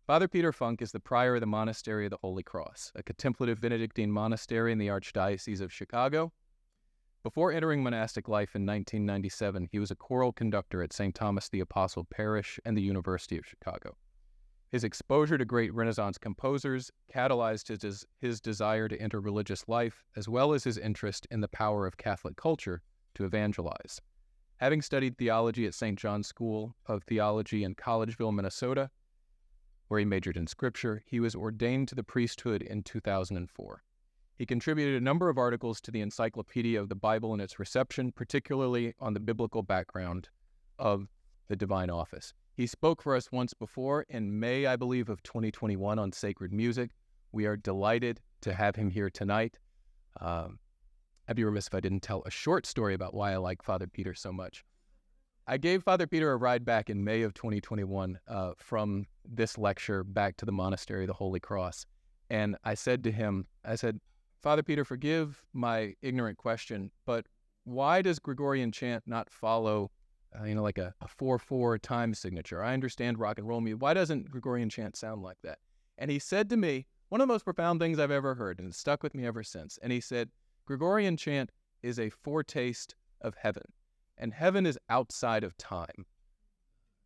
Father Peter Funk is the prior of the Monastery of the Holy Cross, a contemplative Benedictine monastery in the Archdiocese of Chicago. Before entering monastic life in 1997, he was a choral conductor at St. Thomas the Apostle Parish and the University of Chicago. His exposure to great Renaissance composers catalyzed his desire to enter religious life, as well as his interest in the power of Catholic culture to evangelize. Having studied theology at St. John's School of Theology in Collegeville, Minnesota, where he majored in Scripture, he was ordained to the priesthood in 2004. He contributed a number of articles to the Encyclopedia of the Bible and its reception, particularly on the biblical background of the divine office. He spoke for us once before in May, I believe, of 2021 on sacred music. We are delighted to have him here tonight. I'd be remiss if I didn't tell a short story about why I like Father Peter so much. I gave Father Peter a ride back in May of 2021 from this lecture back to the Monastery of the Holy Cross. And I said to him, Father Peter, forgive my ignorant question, but why does Gregorian chant not follow, like a 4/4 time signature? I understand rock and roll music. Why doesn't Gregorian chant sound like that? And he said to me, one of the most profound things I've ever heard, and it's stuck with me ever since. And he said, Gregorian chant is a foretaste of heaven, and heaven is outside of time.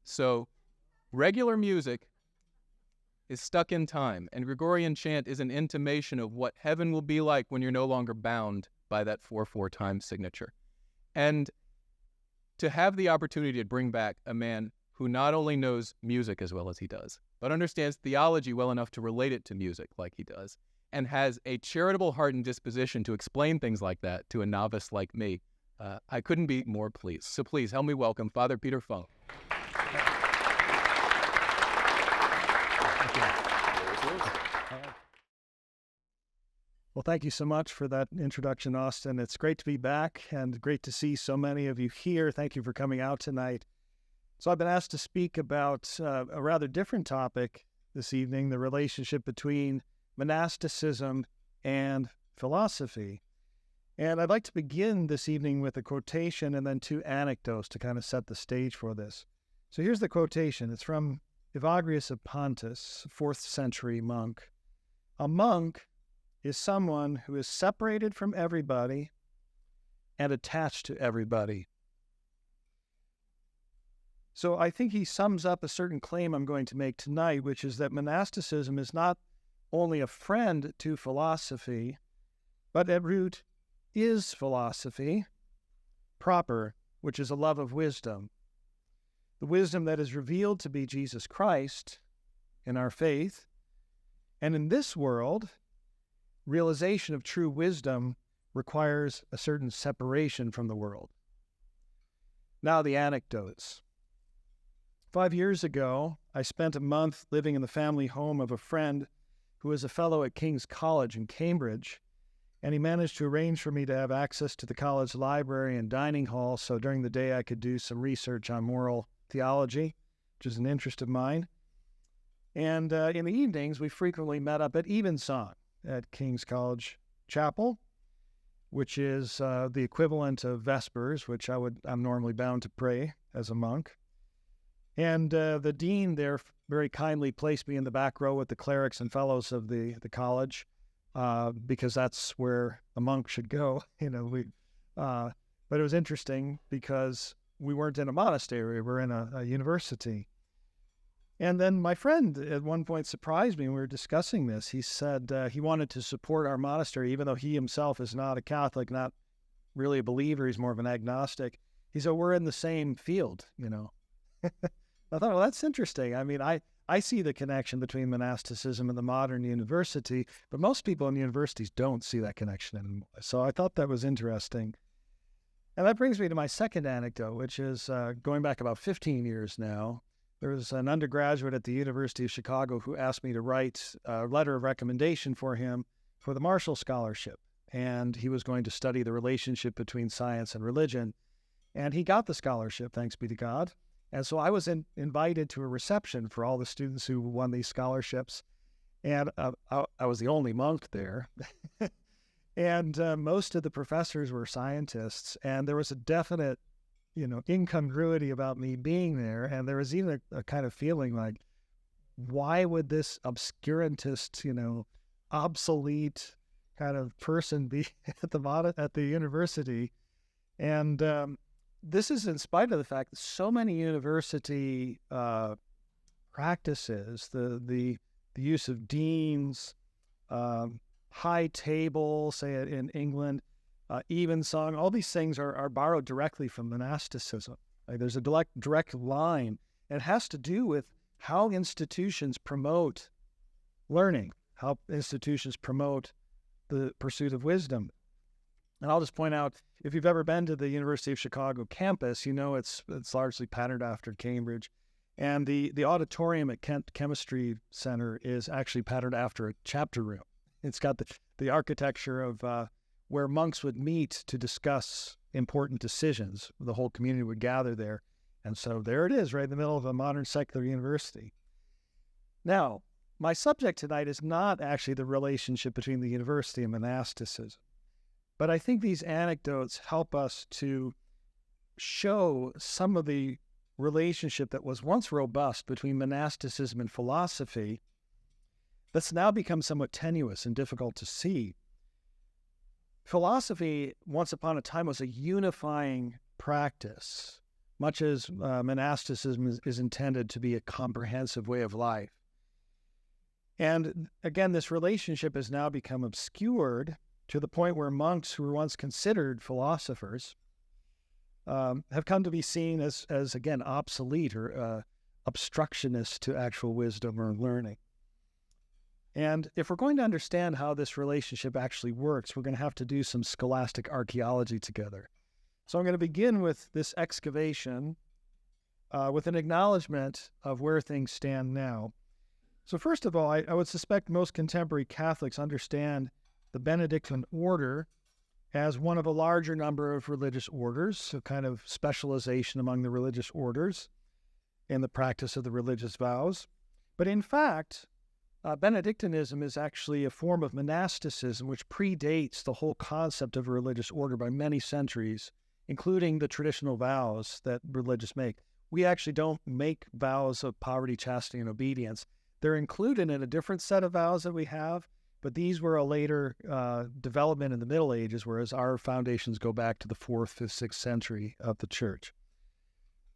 So regular music is stuck in time, and Gregorian chant is an intimation of what heaven will be like when you're no longer bound by that 4/4 time signature. And to have the opportunity to bring back a man who not only knows music as well as he does, but understands theology well enough to relate it to music like he does, and has a charitable heart and disposition to explain things like that to a novice like me, I couldn't be more pleased. So please help me welcome Father Peter Funk. Well, thank you so much for that introduction, Austin. It's great to be back and great to see so many of you here. Thank you for coming out tonight. So I've been asked to speak about a rather different topic this evening, the relationship between monasticism and philosophy. And I'd like to begin this evening with a quotation and then two anecdotes to kind of set the stage for this. So here's the quotation. It's from Evagrius of Pontus, 4th century monk. A monk is someone who is separated from everybody and attached to everybody. So I think he sums up a certain claim I'm going to make tonight, which is that monasticism is not only a friend to philosophy, but at root is philosophy proper, which is a love of wisdom. The wisdom that is revealed to be Jesus Christ in our faith. And in this world, realization of true wisdom requires a certain separation from the world. Now the anecdotes. 5 years ago, I spent a month living in the family home of a friend who was a fellow at King's College in Cambridge, and he managed to arrange for me to have access to the college library and dining hall, so during the day I could do some research on moral theology, which is an interest of mine. And in the evenings, we frequently met up at evensong at King's College Chapel, which is the equivalent of Vespers, which I'm normally bound to pray as a monk. And the dean there very kindly placed me in the back row with the clerics and fellows of the college, because that's where a monk should go. But it was interesting because we weren't in a monastery, we were in a university. And then my friend at one point surprised me when we were discussing this. He said he wanted to support our monastery, even though he himself is not a Catholic, not really a believer, he's more of an agnostic. He said, we're in the same field, I thought, well, that's interesting. I mean, I see the connection between monasticism and the modern university, but most people in universities don't see that connection anymore. So I thought that was interesting. And that brings me to my second anecdote, which is going back about 15 years now. There was an undergraduate at the University of Chicago who asked me to write a letter of recommendation for him for the Marshall Scholarship. And he was going to study the relationship between science and religion. And he got the scholarship, thanks be to God. And so I was invited to a reception for all the students who won these scholarships. And I was the only monk there. And most of the professors were scientists. And there was a definite, incongruity about me being there. And there was even a kind of feeling like, why would this obscurantist, obsolete kind of person be at the university? And this is in spite of the fact that so many university practices, the use of deans, high table, say it in England, evensong, all these things are borrowed directly from monasticism. Like there's a direct line. It has to do with how institutions promote learning, how institutions promote the pursuit of wisdom. And I'll just point out, if you've ever been to the University of Chicago campus, it's largely patterned after Cambridge. And the auditorium at Kent Chemistry Center is actually patterned after a chapter room. It's got the architecture of where monks would meet to discuss important decisions. The whole community would gather there. And so there it is, right in the middle of a modern secular university. Now, my subject tonight is not actually the relationship between the university and monasticism. But I think these anecdotes help us to show some of the relationship that was once robust between monasticism and philosophy that's now become somewhat tenuous and difficult to see. Philosophy, once upon a time, was a unifying practice, much as monasticism is intended to be a comprehensive way of life. And again, this relationship has now become obscured to the point where monks who were once considered philosophers have come to be seen as again, obsolete or obstructionist to actual wisdom or learning. And if we're going to understand how this relationship actually works, we're going to have to do some scholastic archaeology together. So I'm going to begin with this excavation with an acknowledgement of where things stand now. So first of all, I would suspect most contemporary Catholics understand the Benedictine order as one of a larger number of religious orders, so kind of specialization among the religious orders in the practice of the religious vows. But in fact, Benedictinism is actually a form of monasticism which predates the whole concept of a religious order by many centuries, including the traditional vows that religious make. We actually don't make vows of poverty, chastity, and obedience. They're included in a different set of vows that we have, but these were a later development in the Middle Ages, whereas our foundations go back to the 4th, 5th, 6th century of the church.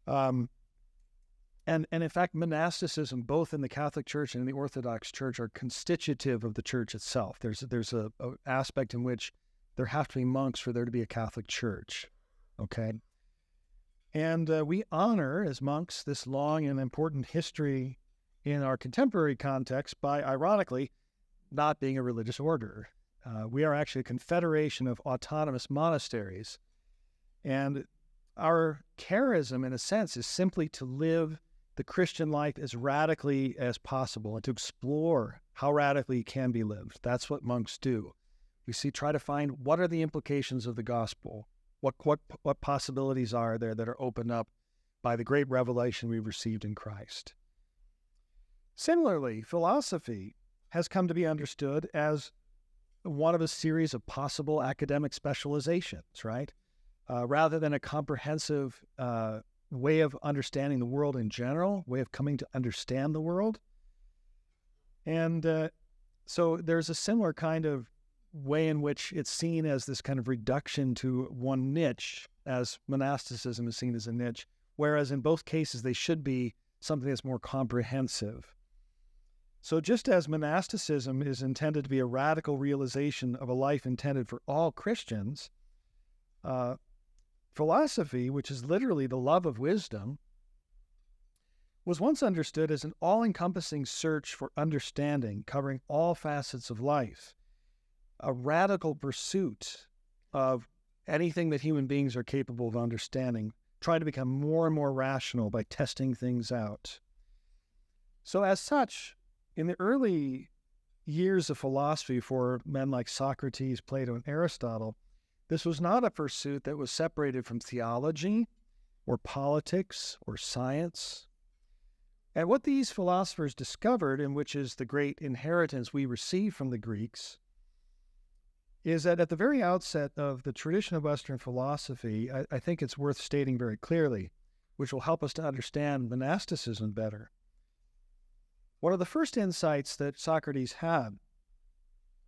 And in fact, monasticism, both in the Catholic Church and in the Orthodox Church, are constitutive of the church itself. There's a aspect in which there have to be monks for there to be a Catholic Church, okay? And we honor, as monks, this long and important history in our contemporary context by, ironically, not being a religious order. We are actually a confederation of autonomous monasteries. And our charism, in a sense, is simply to live the Christian life as radically as possible and to explore how radically it can be lived. That's what monks do. We try to find what are the implications of the gospel, what possibilities are there that are opened up by the great revelation we've received in Christ. Similarly, philosophy has come to be understood as one of a series of possible academic specializations, right? Rather than a comprehensive way of understanding the world in general, way of coming to understand the world. And so there's a similar kind of way in which it's seen as this kind of reduction to one niche, as monasticism is seen as a niche, whereas in both cases they should be something that's more comprehensive. So just as monasticism is intended to be a radical realization of a life intended for all Christians, philosophy, which is literally the love of wisdom, was once understood as an all-encompassing search for understanding, covering all facets of life, a radical pursuit of anything that human beings are capable of understanding, trying to become more and more rational by testing things out. So as such, in the early years of philosophy for men like Socrates, Plato, and Aristotle, this was not a pursuit that was separated from theology or politics or science. And what these philosophers discovered, and which is the great inheritance we receive from the Greeks, is that at the very outset of the tradition of Western philosophy, I think it's worth stating very clearly, which will help us to understand monasticism better. One of the first insights that Socrates had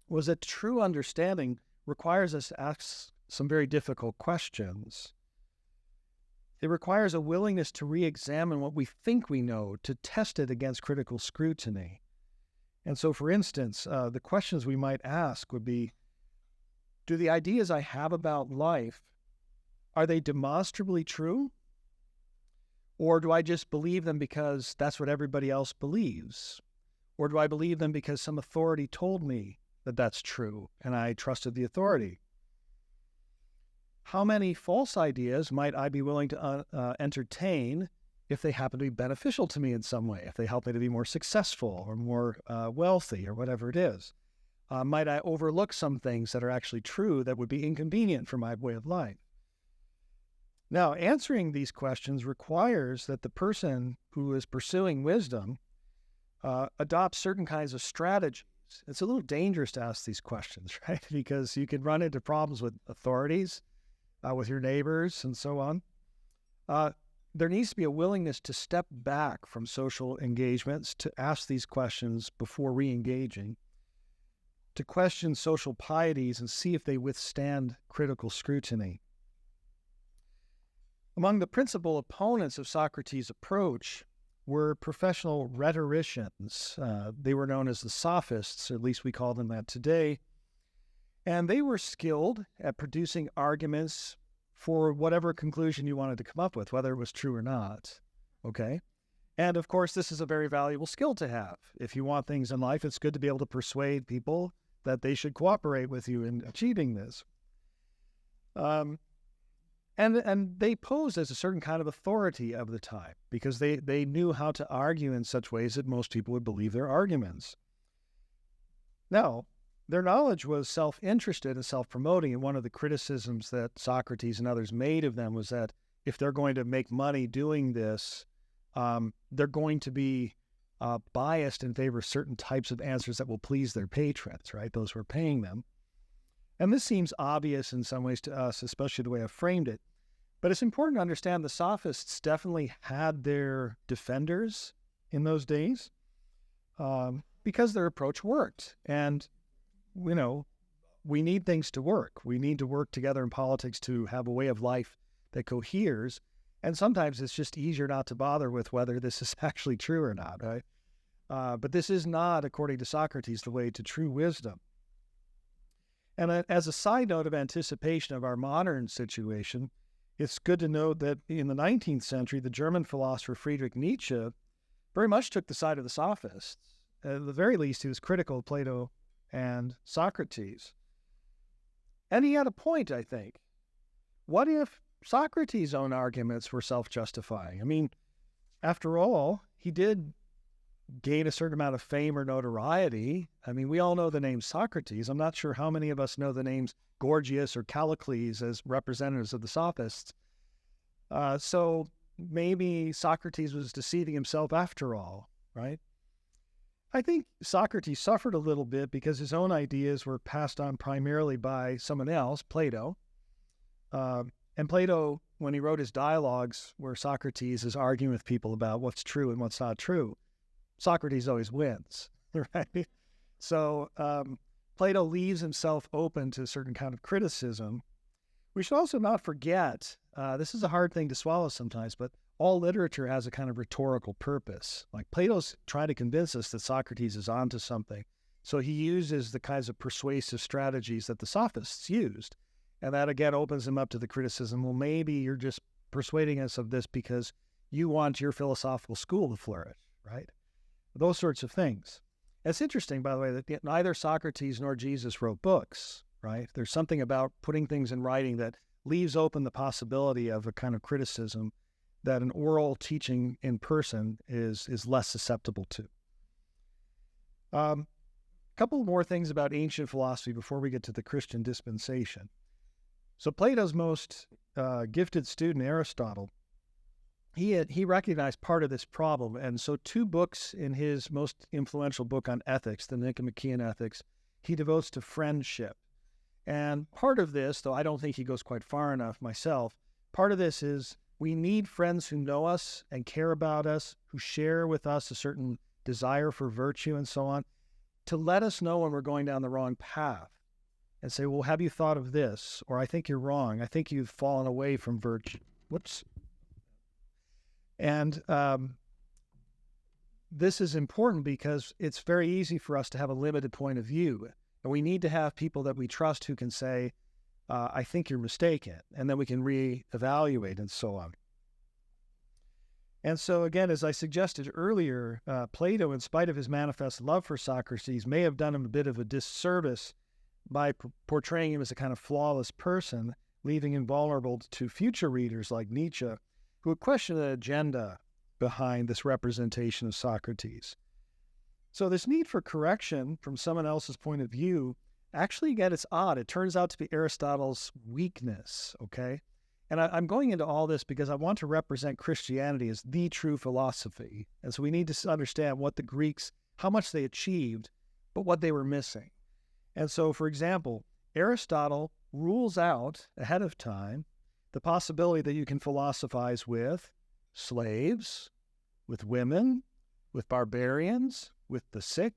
was that true understanding requires us to ask some very difficult questions. It requires a willingness to re-examine what we think we know, to test it against critical scrutiny. And so, for instance, the questions we might ask would be, do the ideas I have about life, are they demonstrably true? Or do I just believe them because that's what everybody else believes? Or do I believe them because some authority told me that that's true and I trusted the authority? How many false ideas might I be willing to entertain if they happen to be beneficial to me in some way, if they help me to be more successful or more wealthy or whatever it is? Might I overlook some things that are actually true that would be inconvenient for my way of life? Now, answering these questions requires that the person who is pursuing wisdom adopts certain kinds of strategies. It's a little dangerous to ask these questions, right? Because you can run into problems with authorities, with your neighbors, and so on. There needs to be a willingness to step back from social engagements, to ask these questions before re-engaging, to question social pieties and see if they withstand critical scrutiny. Among the principal opponents of Socrates' approach were professional rhetoricians. They were known as the sophists, or at least we call them that today. And they were skilled at producing arguments for whatever conclusion you wanted to come up with, whether it was true or not. Okay? And of course, this is a very valuable skill to have. If you want things in life, it's good to be able to persuade people that they should cooperate with you in achieving this. And they posed as a certain kind of authority of the time because they knew how to argue in such ways that most people would believe their arguments. Now, their knowledge was self-interested and self-promoting, and one of the criticisms that Socrates and others made of them was that if they're going to make money doing this, they're going to be biased in favor of certain types of answers that will please their patrons, right? Those who are paying them. And this seems obvious in some ways to us, especially the way I've framed it. But it's important to understand the sophists definitely had their defenders in those days because their approach worked. And, you know, we need things to work. We need to work together in politics to have a way of life that coheres. And sometimes it's just easier not to bother with whether this is actually true or not, right? But this is not, according to Socrates, the way to true wisdom. And as a side note of anticipation of our modern situation, it's good to note that in the 19th century, the German philosopher Friedrich Nietzsche very much took the side of the sophists. At the very least, he was critical of Plato and Socrates. And he had a point, I think. What if Socrates' own arguments were self-justifying? I mean, after all, he did gain a certain amount of fame or notoriety. I mean, we all know the name Socrates. I'm not sure how many of us know the names Gorgias or Callicles as representatives of the sophists. So maybe Socrates was deceiving himself after all, right? I think Socrates suffered a little bit because his own ideas were passed on primarily by someone else, Plato. And Plato, when he wrote his dialogues where Socrates is arguing with people about what's true and what's not true, Socrates always wins, right? So Plato leaves himself open to a certain kind of criticism. We should also not forget, this is a hard thing to swallow sometimes, but all literature has a kind of rhetorical purpose. Like Plato's trying to convince us that Socrates is onto something. So he uses the kinds of persuasive strategies that the sophists used. And that again opens him up to the criticism, well, maybe you're just persuading us of this because you want your philosophical school to flourish, right? Those sorts of things. It's interesting, by the way, that neither Socrates nor Jesus wrote books, right? There's something about putting things in writing that leaves open the possibility of a kind of criticism that an oral teaching in person is less susceptible to. A couple more things about ancient philosophy before we get to the Christian dispensation. So Plato's most gifted student, Aristotle, he recognized part of this problem. And so 2 books in his most influential book on ethics, the Nicomachean Ethics, he devotes to friendship. And part of this, though I don't think he goes quite far enough myself, part of this is we need friends who know us and care about us, who share with us a certain desire for virtue, and so on, to let us know when we're going down the wrong path and say, well, have you thought of this? Or I think you're wrong. I think you've fallen away from virtue. Whoops. And this is important because it's very easy for us to have a limited point of view. And we need to have people that we trust who can say, I think you're mistaken. And then we can reevaluate and so on. And so again, as I suggested earlier, Plato, in spite of his manifest love for Socrates, may have done him a bit of a disservice by portraying him as a kind of flawless person, leaving him vulnerable to future readers like Nietzsche, who would question the agenda behind this representation of Socrates. So this need for correction from someone else's point of view, actually, again, it's odd. It turns out to be Aristotle's weakness, okay? And I'm going into all this because I want to represent Christianity as the true philosophy. And so we need to understand what the Greeks, how much they achieved, but what they were missing. And so, for example, Aristotle rules out ahead of time the possibility that you can philosophize with slaves, with women, with barbarians, with the sick.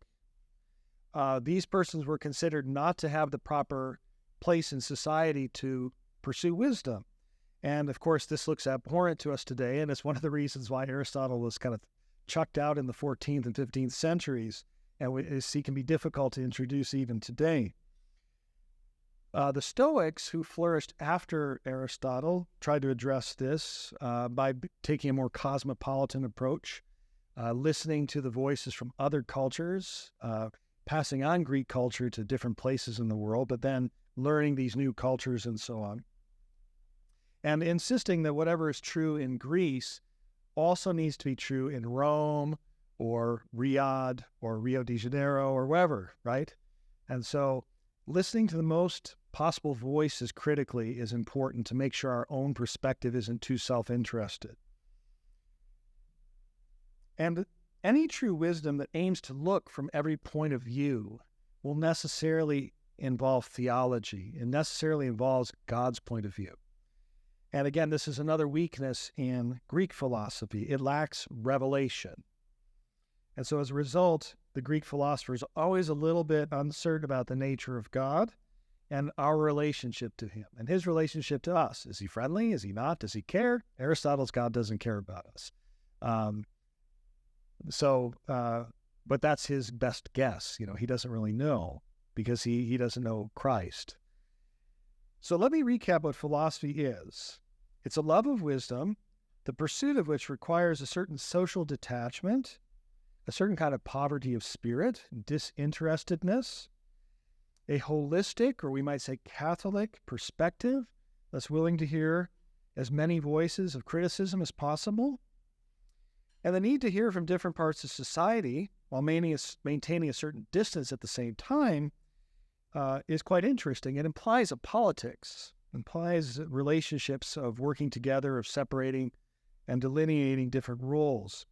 These persons were considered not to have the proper place in society to pursue wisdom. And of course, this looks abhorrent to us today, and it's one of the reasons why Aristotle was kind of chucked out in the 14th and 15th centuries, and he can be difficult to introduce even today. The Stoics, who flourished after Aristotle, tried to address this by taking a more cosmopolitan approach, listening to the voices from other cultures, passing on Greek culture to different places in the world, but then learning these new cultures and so on. And insisting that whatever is true in Greece also needs to be true in Rome or Riyadh or Rio de Janeiro or wherever, right? And so listening to the most possible voices critically is important to make sure our own perspective isn't too self-interested. And any true wisdom that aims to look from every point of view will necessarily involve theology. It necessarily involves God's point of view. And again, this is another weakness in Greek philosophy. It lacks revelation. And so as a result, the Greek philosopher is always a little bit uncertain about the nature of God and our relationship to him and his relationship to us. Is he friendly? Is he not? Does he care? Aristotle's God doesn't care about us. But that's his best guess. He doesn't really know because he doesn't know Christ. So let me recap what philosophy is. It's a love of wisdom, the pursuit of which requires a certain social detachment, a certain kind of poverty of spirit, disinterestedness, a holistic, or we might say Catholic, perspective that's willing to hear as many voices of criticism as possible, and the need to hear from different parts of society while maintaining a certain distance at the same time is quite interesting. It implies a politics, implies relationships of working together, of separating and delineating different roles.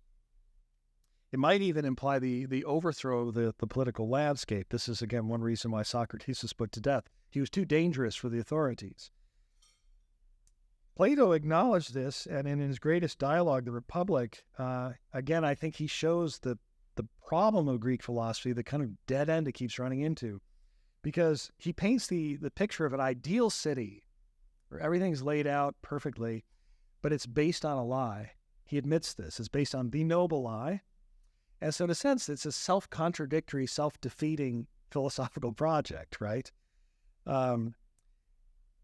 It might even imply the overthrow of the political landscape. This is, again, one reason why Socrates was put to death. He was too dangerous for the authorities. Plato acknowledged this, and in his greatest dialogue, The Republic, again, I think he shows the problem of Greek philosophy, the kind of dead end it keeps running into, because he paints the picture of an ideal city where everything's laid out perfectly, but it's based on a lie. He admits this. It's based on the noble lie. And so in a sense, it's a self-contradictory, self-defeating philosophical project, right?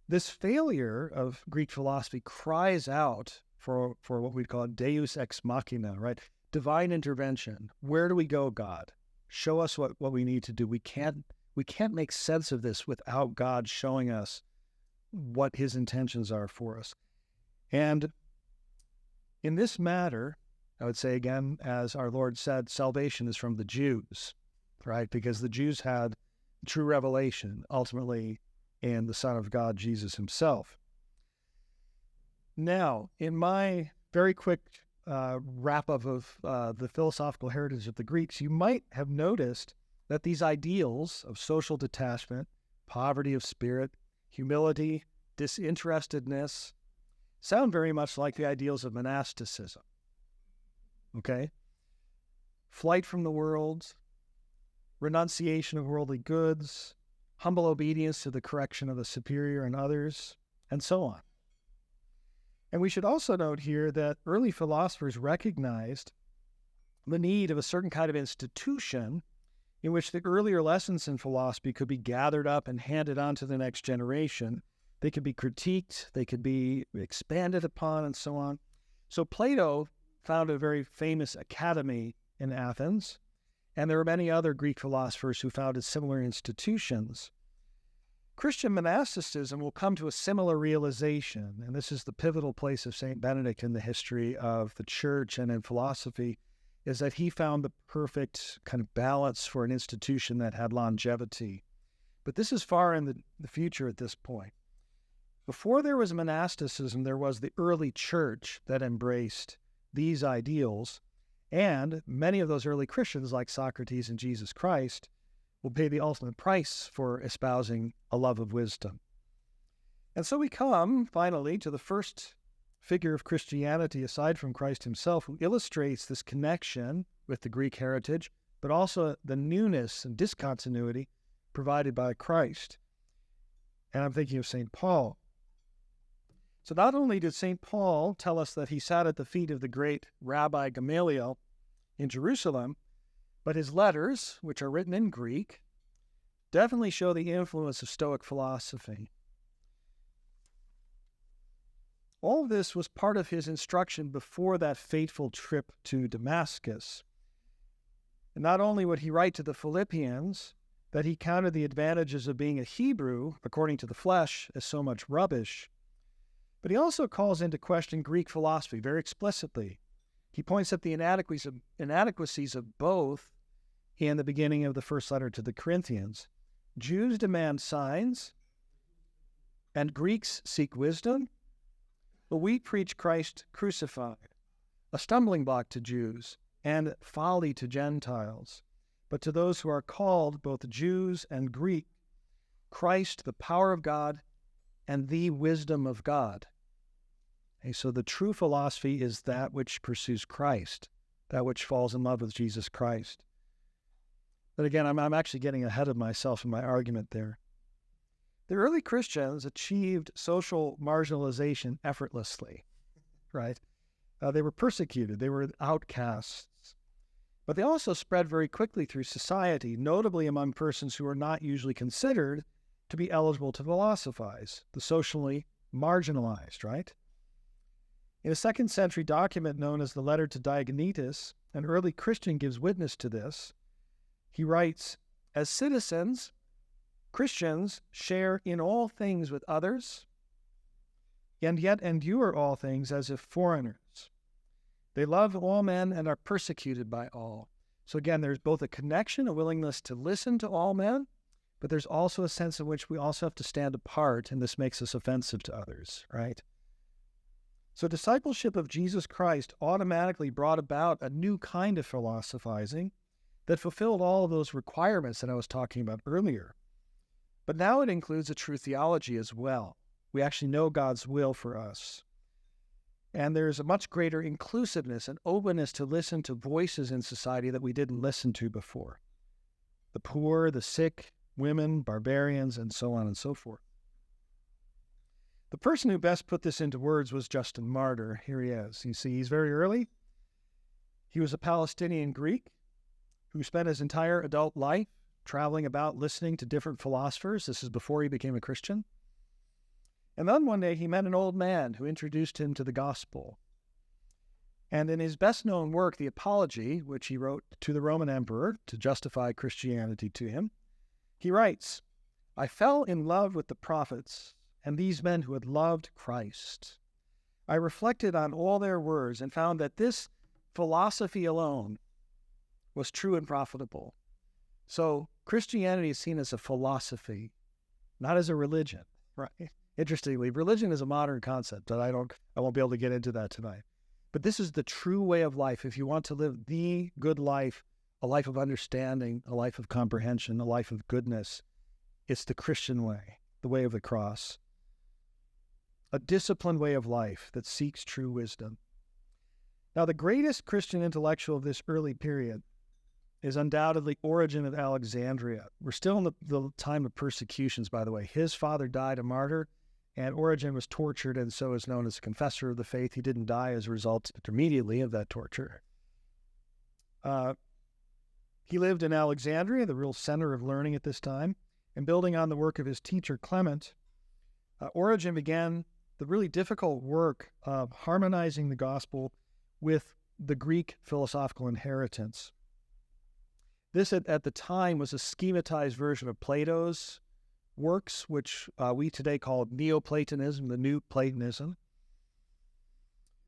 This failure of Greek philosophy cries out for what we'd call deus ex machina, right? Divine intervention. Where do we go, God? Show us what we need to do. We can't make sense of this without God showing us what his intentions are for us. And in this matter, I would say again, as our Lord said, salvation is from the Jews, right? Because the Jews had true revelation, ultimately, in the Son of God, Jesus himself. Now, in my very quick wrap-up of the philosophical heritage of the Greeks, you might have noticed that these ideals of social detachment, poverty of spirit, humility, disinterestedness, sound very much like the ideals of monasticism. Okay? flight from the world, renunciation of worldly goods, humble obedience to the correction of the superior and others, and so on. And we should also note here that early philosophers recognized the need of a certain kind of institution in which the earlier lessons in philosophy could be gathered up and handed on to the next generation. They could be critiqued, they could be expanded upon, and so on. So Plato founded a very famous academy in Athens, and there were many other Greek philosophers who founded similar institutions. Christian monasticism will come to a similar realization, and this is the pivotal place of St. Benedict in the history of the church and in philosophy, is that he found the perfect kind of balance for an institution that had longevity. But this is far in the future at this point. Before there was monasticism, there was the early church that embraced these ideals, and many of those early Christians, like Socrates and Jesus Christ, will pay the ultimate price for espousing a love of wisdom. And so we come, finally, to the first figure of Christianity, aside from Christ himself, who illustrates this connection with the Greek heritage, but also the newness and discontinuity provided by Christ. And I'm thinking of St. Paul. So not only did St. Paul tell us that he sat at the feet of the great Rabbi Gamaliel in Jerusalem, but his letters, which are written in Greek, definitely show the influence of Stoic philosophy. All of this was part of his instruction before that fateful trip to Damascus. And not only would he write to the Philippians that he counted the advantages of being a Hebrew, according to the flesh, as so much rubbish, but he also calls into question Greek philosophy very explicitly. He points out the inadequacies of both in the beginning of the first letter to the Corinthians. Jews demand signs, and Greeks seek wisdom, but we preach Christ crucified, a stumbling block to Jews and folly to Gentiles. But to those who are called, both Jews and Greek, Christ, the power of God, and the wisdom of God. Okay, so the true philosophy is that which pursues Christ, that which falls in love with Jesus Christ. But again, I'm actually getting ahead of myself in my argument there. The early Christians achieved social marginalization effortlessly, right? They were persecuted, they were outcasts. But they also spread very quickly through society, notably among persons who are not usually considered to be eligible to philosophize, the socially marginalized, right? In a 2nd century document known as the Letter to Diognetus, an early Christian gives witness to this. He writes, "As citizens, Christians share in all things with others, and yet endure all things as if foreigners. They love all men and are persecuted by all." So again, there's both a connection, a willingness to listen to all men, but there's also a sense in which we also have to stand apart, and this makes us offensive to others, right? So discipleship of Jesus Christ automatically brought about a new kind of philosophizing that fulfilled all of those requirements that I was talking about earlier. But now it includes a true theology as well. We actually know God's will for us. And there's a much greater inclusiveness and openness to listen to voices in society that we didn't listen to before. The poor, the sick, women, barbarians, and so on and so forth. The person who best put this into words was Justin Martyr. Here he is. You see, he's very early. He was a Palestinian Greek who spent his entire adult life traveling about listening to different philosophers. This is before he became a Christian. And then one day he met an old man who introduced him to the gospel. And in his best-known work, The Apology, which he wrote to the Roman emperor to justify Christianity to him, he writes, "I fell in love with the prophets and these men who had loved Christ. I reflected on all their words and found that this philosophy alone was true and profitable." So Christianity is seen as a philosophy, not as a religion, right? Interestingly, religion is a modern concept, but I won't be able to get into that tonight. But this is the true way of life. If you want to live the good life, a life of understanding, a life of comprehension, a life of goodness, it's the Christian way, the way of the cross. A disciplined way of life that seeks true wisdom. Now, the greatest Christian intellectual of this early period is undoubtedly Origen of Alexandria. We're still in the time of persecutions, by the way. His father died a martyr, and Origen was tortured, and so is known as a confessor of the faith. He didn't die as a result immediately of that torture. He lived in Alexandria, the real center of learning at this time, and building on the work of his teacher Clement, Origen began the really difficult work of harmonizing the gospel with the Greek philosophical inheritance. This, at the time, was a schematized version of Plato's works, which we today call Neoplatonism, the New Platonism.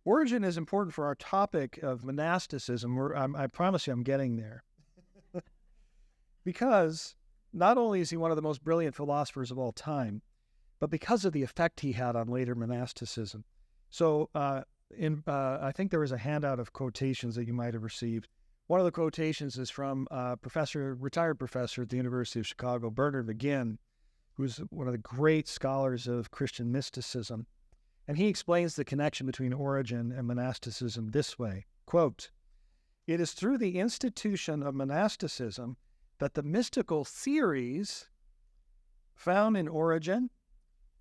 Origen is important for our topic of monasticism. I promise you I'm getting there. Because not only is he one of the most brilliant philosophers of all time, but because of the effect he had on later monasticism. So I think there was a handout of quotations that you might have received. One of the quotations is from retired professor at the University of Chicago, Bernard McGinn, who's one of the great scholars of Christian mysticism. And he explains the connection between Origen and monasticism this way, quote, "It is through the institution of monasticism that the mystical theories found in Origen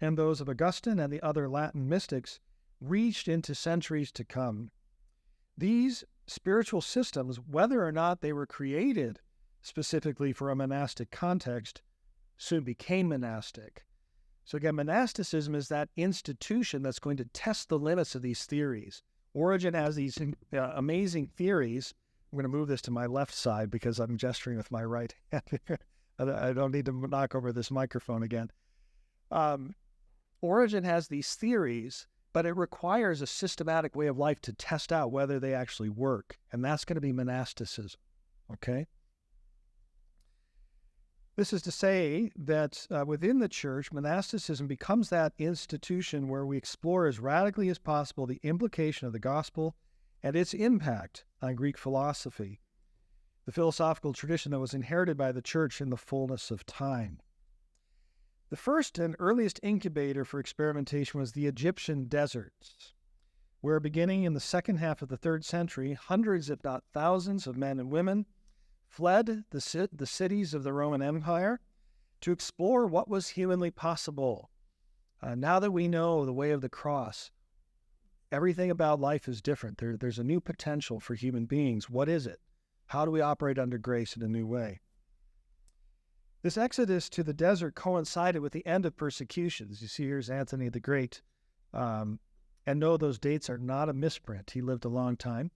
and those of Augustine and the other Latin mystics reached into centuries to come. These spiritual systems, whether or not they were created specifically for a monastic context, soon became monastic." So again, monasticism is that institution that's going to test the limits of these theories. Origen has these amazing theories. I'm going to move this to my left side because I'm gesturing with my right hand here. I don't need to knock over this microphone again. Origen has these theories, but it requires a systematic way of life to test out whether they actually work. And that's going to be monasticism, okay? This is to say that within the church, monasticism becomes that institution where we explore as radically as possible the implication of the gospel and its impact on Greek philosophy, the philosophical tradition that was inherited by the church in the fullness of time. The first and earliest incubator for experimentation was the Egyptian deserts, where beginning in the second half of the 3rd century, hundreds, if not thousands, of men and women fled the cities of the Roman Empire to explore what was humanly possible. Now that we know the way of the cross, everything about life is different. There's a new potential for human beings. What is it? How do we operate under grace in a new way? This exodus to the desert coincided with the end of persecutions. You see, here's Anthony the Great. And no, those dates are not a misprint. He lived a long time.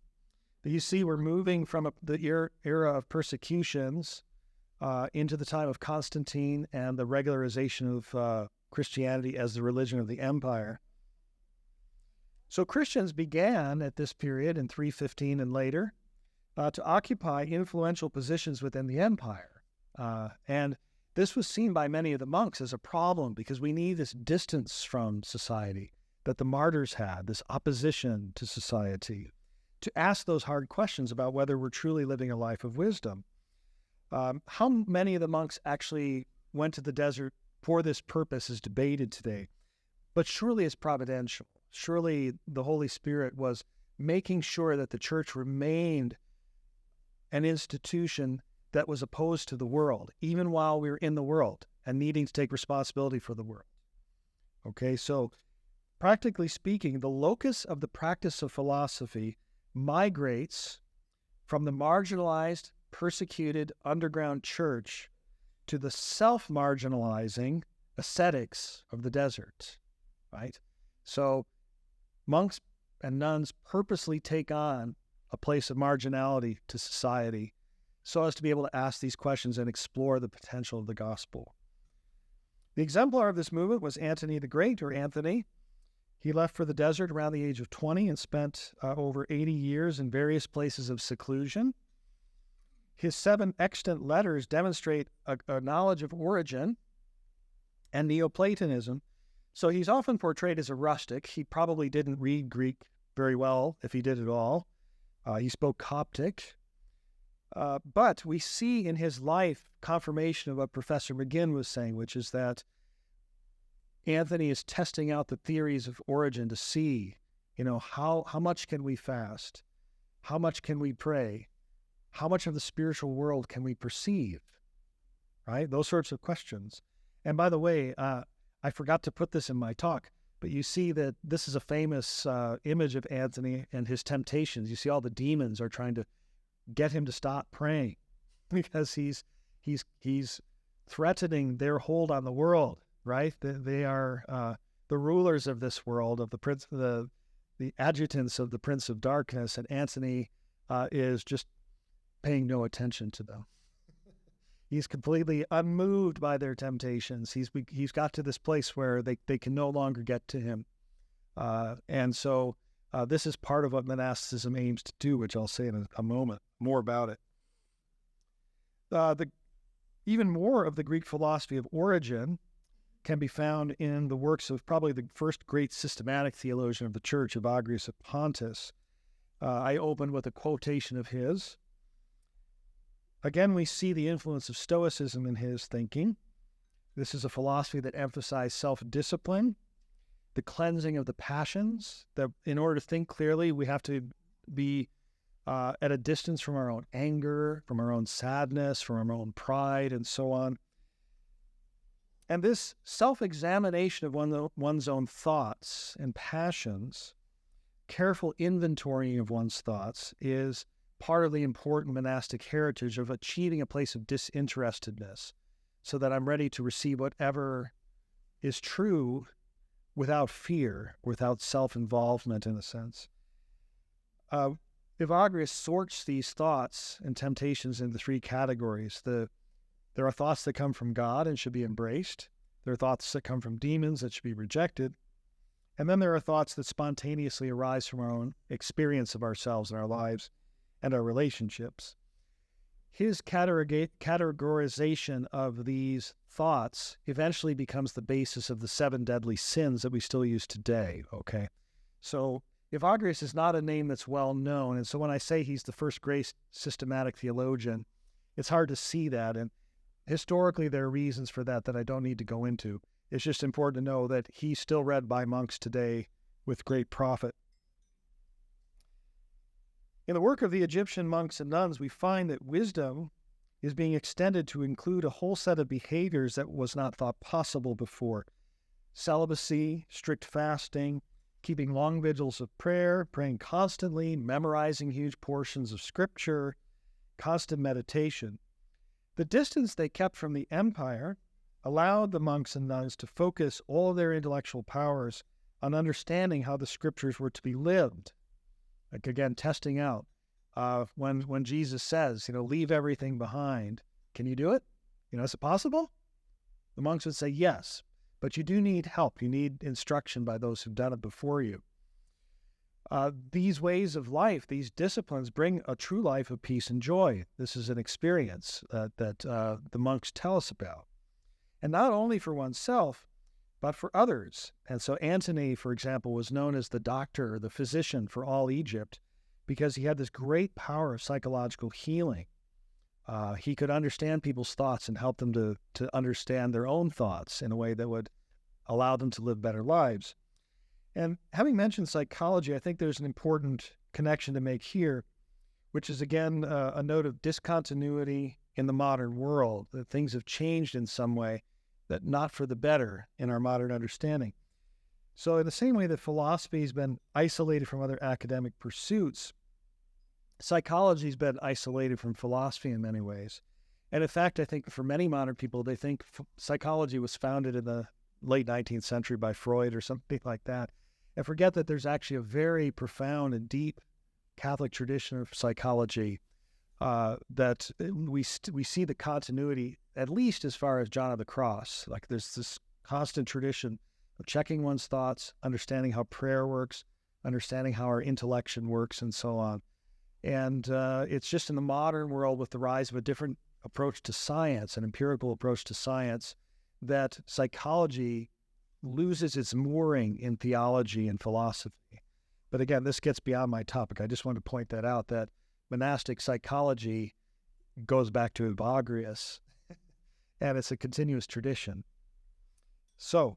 But you see, we're moving from the era of persecutions into the time of Constantine and the regularization of Christianity as the religion of the empire. So Christians began at this period in 315 and later to occupy influential positions within the empire. And this was seen by many of the monks as a problem because we need this distance from society that the martyrs had, this opposition to society, to ask those hard questions about whether we're truly living a life of wisdom. How many of the monks actually went to the desert for this purpose is debated today, but surely it's providential. Surely the Holy Spirit was making sure that the church remained an institution that was opposed to the world, even while we were in the world and needing to take responsibility for the world. Okay, so practically speaking, the locus of the practice of philosophy migrates from the marginalized, persecuted underground church to the self-marginalizing ascetics of the desert, right? So monks and nuns purposely take on a place of marginality to society so as to be able to ask these questions and explore the potential of the gospel. The exemplar of this movement was Antony the Great, or Anthony. He left for the desert around the age of 20 and spent over 80 years in various places of seclusion. His 7 extant letters demonstrate a knowledge of Origen and Neoplatonism. So he's often portrayed as a rustic. He probably didn't read Greek very well, if he did at all. He spoke Coptic. But we see in his life confirmation of what Professor McGinn was saying, which is that Anthony is testing out the theories of Origen to see, how much can we fast? How much can we pray? How much of the spiritual world can we perceive? Right? Those sorts of questions. And by the way, I forgot to put this in my talk, but you see that this is a famous image of Anthony and his temptations. You see all the demons are trying to get him to stop praying because he's threatening their hold on the world, right? They are the rulers of this world, of the adjutants of the Prince of Darkness, and Anthony is just paying no attention to them. He's completely unmoved by their temptations. He's got to this place where they can no longer get to him. And so this is part of what monasticism aims to do, which I'll say in a moment more about it. Even more of the Greek philosophy of origin can be found in the works of probably the first great systematic theologian of the church, Evagrius of Pontus. I opened with a quotation of his. Again, we see the influence of Stoicism in his thinking. This is a philosophy that emphasized self-discipline, the cleansing of the passions, that in order to think clearly, we have to be at a distance from our own anger, from our own sadness, from our own pride, and so on. And this self-examination of one's own thoughts and passions, careful inventorying of one's thoughts, is part of the important monastic heritage of achieving a place of disinterestedness, so that I'm ready to receive whatever is true without fear, without self-involvement in a sense. Evagrius sorts these thoughts and temptations into three categories. There are thoughts that come from God and should be embraced. There are thoughts that come from demons that should be rejected. And then there are thoughts that spontaneously arise from our own experience of ourselves and our lives and our relationships. His categorization of these thoughts eventually becomes the basis of the 7 deadly sins that we still use today, okay? So Evagrius is not a name that's well known, and so when I say he's the first great systematic theologian, it's hard to see that, and historically there are reasons for that I don't need to go into. It's just important to know that he's still read by monks today with great profit. In the work of the Egyptian monks and nuns, we find that wisdom is being extended to include a whole set of behaviors that was not thought possible before. Celibacy, strict fasting, keeping long vigils of prayer, praying constantly, memorizing huge portions of scripture, constant meditation. The distance they kept from the empire allowed the monks and nuns to focus all of their intellectual powers on understanding how the scriptures were to be lived. Like, again, testing out. When Jesus says, leave everything behind, can you do it? Is it possible? The monks would say yes, but you do need help. You need instruction by those who've done it before you. These ways of life, these disciplines, bring a true life of peace and joy. This is an experience that the monks tell us about. And not only for oneself, but for others. And so Antony, for example, was known as the doctor, the physician for all Egypt, because he had this great power of psychological healing. He could understand people's thoughts and help them to understand their own thoughts in a way that would allow them to live better lives. And having mentioned psychology, I think there's an important connection to make here, which is, again, a note of discontinuity in the modern world, that things have changed in some way, that not for the better in our modern understanding. So in the same way that philosophy has been isolated from other academic pursuits, psychology has been isolated from philosophy in many ways. And in fact, I think for many modern people, they think psychology was founded in the late 19th century by Freud or something like that, and forget that there's actually a very profound and deep Catholic tradition of psychology that we see the continuity, at least as far as John of the Cross. Like, there's this constant tradition of checking one's thoughts, understanding how prayer works, understanding how our intellection works, and so on. And it's just in the modern world, with the rise of a different approach to science, an empirical approach to science, that psychology loses its mooring in theology and philosophy. But again, this gets beyond my topic. I just want to point that out, that monastic psychology goes back to Evagrius, and it's a continuous tradition. So,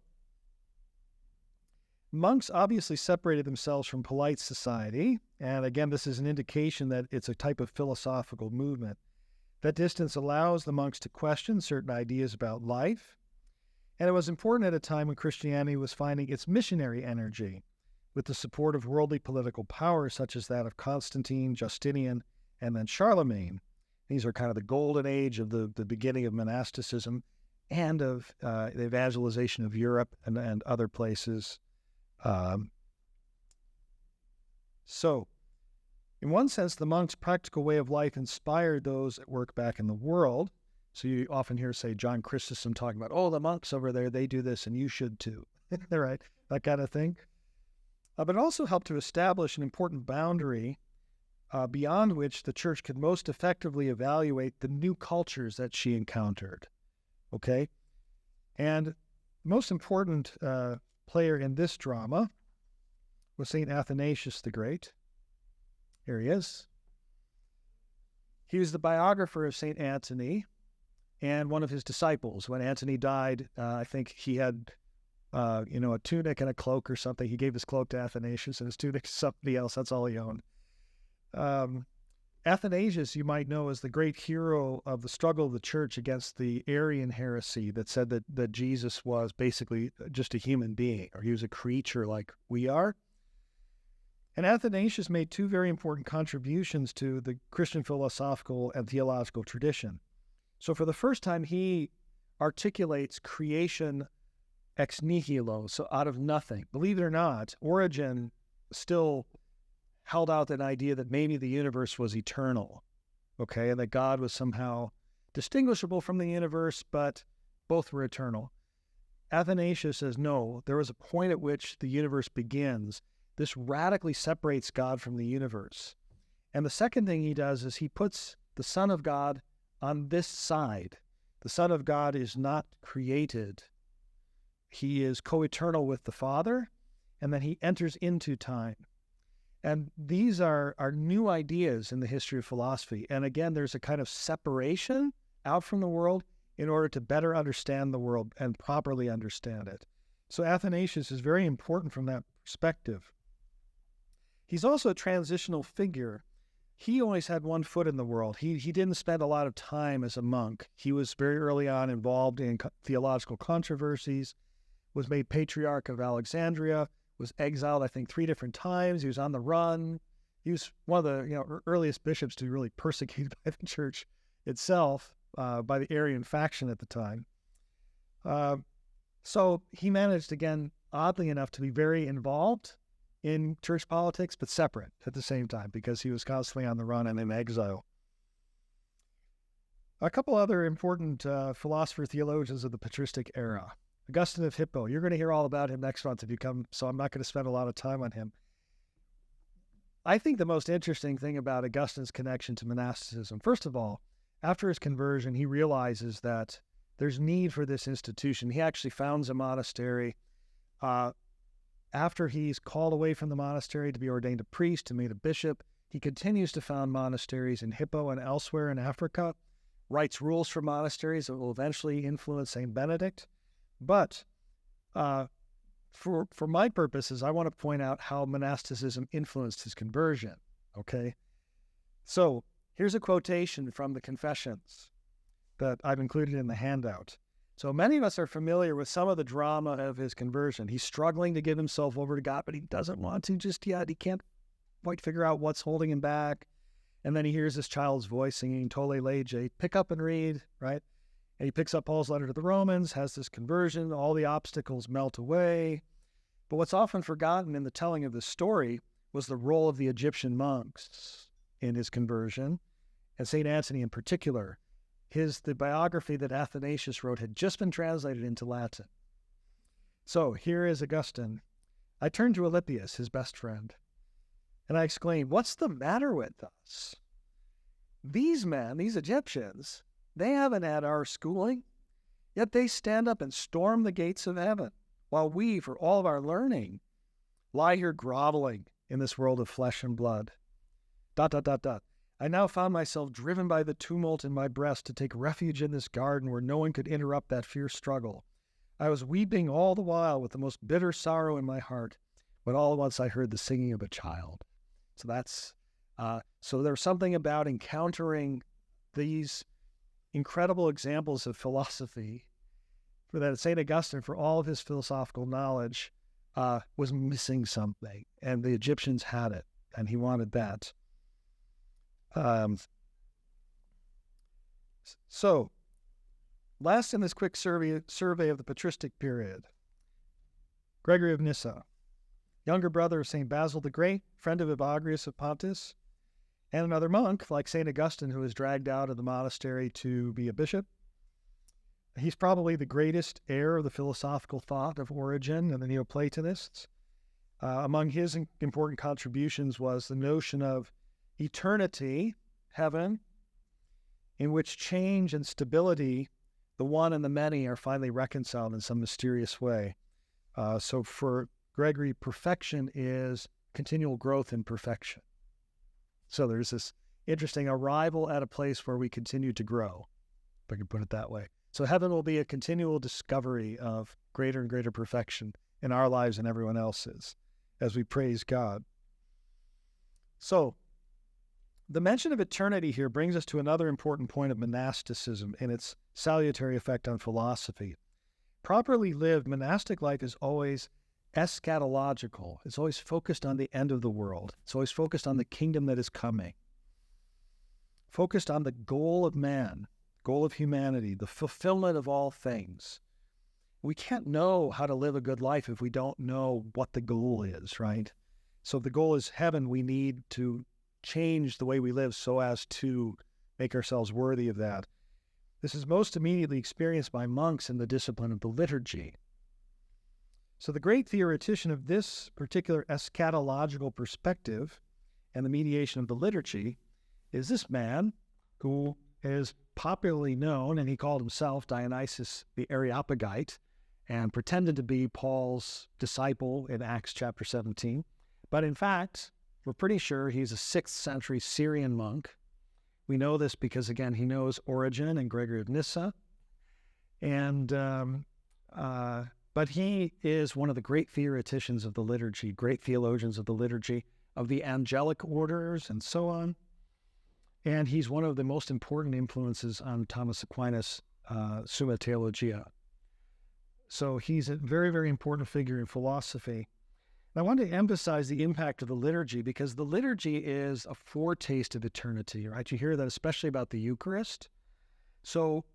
monks obviously separated themselves from polite society And again, this is an indication that it's a type of philosophical movement. That distance allows the monks to question certain ideas about life. And it was important at a time when Christianity was finding its missionary energy with the support of worldly political powers such as that of Constantine, Justinian, and then Charlemagne. These are kind of the golden age of the beginning of monasticism and of the evangelization of Europe and other places. So, in one sense, the monks' practical way of life inspired those at work back in the world. So you often hear, say, John Chrysostom talking about, oh, the monks over there, they do this and you should too, right? That kind of thing. But it also helped to establish an important boundary beyond which the church could most effectively evaluate the new cultures that she encountered, okay? And the most important player in this drama was St. Athanasius the Great. Here he is. He was the biographer of St. Antony and one of his disciples. When Antony died, I think he had, a tunic and a cloak or something. He gave his cloak to Athanasius and his tunic to somebody else. That's all he owned. Athanasius, you might know, is the great hero of the struggle of the church against the Arian heresy that said that Jesus was basically just a human being, or he was a creature like we are. And Athanasius made two very important contributions to the Christian philosophical and theological tradition. So for the first time, he articulates creation ex nihilo, so out of nothing. Believe it or not, Origen still held out that idea that maybe the universe was eternal, okay, and that God was somehow distinguishable from the universe, but both were eternal. Athanasius says, no, there was a point at which the universe begins. This radically separates God from the universe. And the second thing he does is he puts the Son of God on this side. The Son of God is not created. He is co-eternal with the Father, and then he enters into time. And these are new ideas in the history of philosophy. And again, there's a kind of separation out from the world in order to better understand the world and properly understand it. So Athanasius is very important from that perspective. He's also a transitional figure. He always had one foot in the world. He didn't spend a lot of time as a monk. He was very early on involved in theological controversies, was made Patriarch of Alexandria, was exiled, I think, 3 different times. He was on the run. He was one of the earliest bishops to be really persecuted by the church itself, by the Arian faction at the time. So he managed, again, oddly enough, to be very involved in church politics, but separate at the same time because he was constantly on the run and in exile. A couple other important philosopher theologians of the patristic era. Augustine of Hippo. You're going to hear all about him next month if you come, so I'm not going to spend a lot of time on him. I think the most interesting thing about Augustine's connection to monasticism, first of all, after his conversion, he realizes that there's need for this institution. He actually founds a monastery. After he's called away from the monastery to be ordained a priest, to meet a bishop, he continues to found monasteries in Hippo and elsewhere in Africa, writes rules for monasteries that will eventually influence St. Benedict. But for my purposes, I want to point out how monasticism influenced his conversion, okay? So here's a quotation from the Confessions that I've included in the handout. So many of us are familiar with some of the drama of his conversion. He's struggling to give himself over to God, but he doesn't want to just yet. He can't quite figure out what's holding him back. And then he hears this child's voice singing, Tolle Lege, pick up and read, right? And he picks up Paul's letter to the Romans, has this conversion, all the obstacles melt away. But what's often forgotten in the telling of this story was the role of the Egyptian monks in his conversion, and St. Antony in particular. The biography that Athanasius wrote had just been translated into Latin. So here is Augustine. I turned to Alypius, his best friend, and I exclaimed, what's the matter with us? These men, these Egyptians, they haven't had our schooling, yet they stand up and storm the gates of heaven, while we, for all of our learning, lie here groveling in this world of flesh and blood. ... I now found myself driven by the tumult in my breast to take refuge in this garden where no one could interrupt that fierce struggle. I was weeping all the while with the most bitter sorrow in my heart, when all at once I heard the singing of a child. So there's something about encountering these incredible examples of philosophy for that St. Augustine, for all of his philosophical knowledge, was missing something, and the Egyptians had it, and he wanted that. So, last in this quick survey of the patristic period, Gregory of Nyssa, younger brother of St. Basil the Great, friend of Evagrius of Pontus, and another monk like St. Augustine, who was dragged out of the monastery to be a bishop. He's probably the greatest heir of the philosophical thought of Origen and the Neoplatonists. Among his important contributions was the notion of eternity, heaven, in which change and stability, the one and the many, are finally reconciled in some mysterious way. So for Gregory, perfection is continual growth in perfection. So there's this interesting arrival at a place where we continue to grow, if I can put it that way. So heaven will be a continual discovery of greater and greater perfection in our lives and everyone else's as we praise God. So the mention of eternity here brings us to another important point of monasticism and its salutary effect on philosophy. Properly lived, monastic life is always eschatological. It's always focused on the end of the world. It's always focused on the kingdom that is coming. Focused on the goal of man, goal of humanity, the fulfillment of all things. We can't know how to live a good life if we don't know what the goal is, right? So if the goal is heaven, we need to change the way we live so as to make ourselves worthy of that. This is most immediately experienced by monks in the discipline of the liturgy. So the great theoretician of this particular eschatological perspective and the mediation of the liturgy is this man who is popularly known, and he called himself Dionysius the Areopagite and pretended to be Paul's disciple in Acts chapter 17. But in fact, we're pretty sure he's a 6th century Syrian monk. We know this because, again, he knows Origen and Gregory of Nyssa. But he is one of the great theoreticians of the liturgy, great theologians of the liturgy, of the angelic orders and so on. And he's one of the most important influences on Thomas Aquinas' Summa Theologia. So he's a very, very important figure in philosophy. And I want to emphasize the impact of the liturgy because the liturgy is a foretaste of eternity, right? You hear that especially about the Eucharist. So